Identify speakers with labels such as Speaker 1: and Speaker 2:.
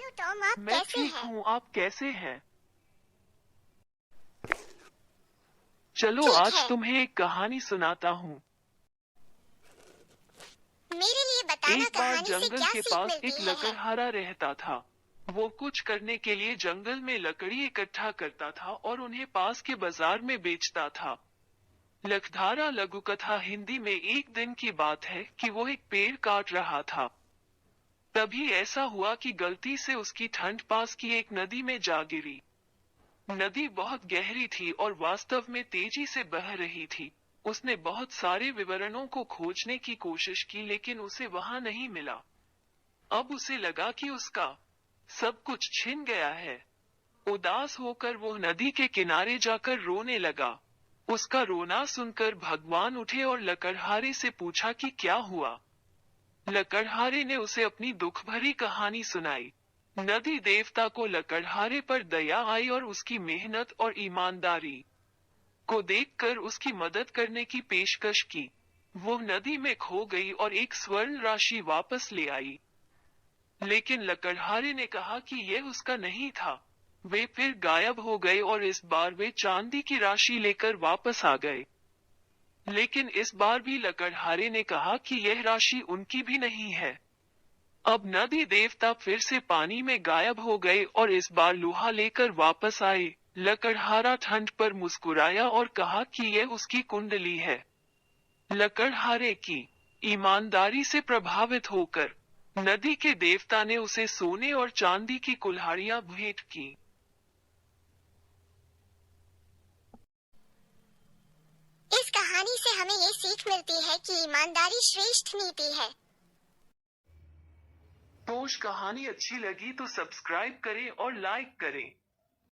Speaker 1: Hello Tom, आप
Speaker 2: मैं
Speaker 1: कैसे
Speaker 2: ठीक
Speaker 1: हैं?
Speaker 2: हूँ। आप कैसे हैं? चलो
Speaker 1: ठीक
Speaker 2: आज
Speaker 1: है।
Speaker 2: तुम्हें एक कहानी सुनाता हूँ।
Speaker 1: मेरे लिए बताना,
Speaker 2: एक बार
Speaker 1: कहानी से
Speaker 2: जंगल
Speaker 1: क्या
Speaker 2: के
Speaker 1: सीख
Speaker 2: पास एक
Speaker 1: मिलती है?
Speaker 2: लकड़हारा रहता था। वो कुछ करने के लिए जंगल में लकड़ी इकट्ठा करता था और उन्हें पास के बाजार में बेचता था। लकड़हारा लघु कथा हिंदी में एक दिन की बात है कि वो एक पेड़ काट रहा था। तभी ऐसा हुआ कि गलती से उसकी ठंड पास की एक नदी में जा गिरी। नदी बहुत गहरी थी और वास्तव में तेजी से बह रही थी। उसने बहुत सारे विवरणों को खोजने की कोशिश की लेकिन उसे वहां नहीं मिला। अब उसे लगा कि उसका सब कुछ छिन गया है। उदास होकर वो नदी के किनारे जाकर रोने लगा। उसका रोना सुनकर भगवान उठे और लकड़हारे से पूछा कि क्या हुआ। लकड़हारे ने उसे अपनी दुख भरी कहानी सुनाई। नदी देवता को लकड़हारे पर दया आई और उसकी मेहनत और ईमानदारी को देखकर उसकी मदद करने की पेशकश की। वो नदी में खो गई और एक स्वर्ण राशि वापस ले आई। लेकिन लकड़हारे ने कहा कि यह उसका नहीं था। वे फिर गायब हो गए और इस बार वे चांदी की राशि लेकर वापस आ गए। लेकिन इस बार भी लकड़हारे ने कहा कि यह राशि उनकी भी नहीं है। अब नदी देवता फिर से पानी में गायब हो गए और इस बार लोहा लेकर वापस आए। लकड़हारा ठंड पर मुस्कुराया और कहा कि यह उसकी कुंडली है। लकड़हारे की ईमानदारी से प्रभावित होकर नदी के देवता ने उसे सोने और चांदी की कुल्हाड़ियां भेंट की।
Speaker 1: इस कहानी से हमें ये सीख मिलती है कि ईमानदारी श्रेष्ठ नीति है।
Speaker 2: तो कहानी अच्छी लगी तो सब्सक्राइब करें और लाइक करें।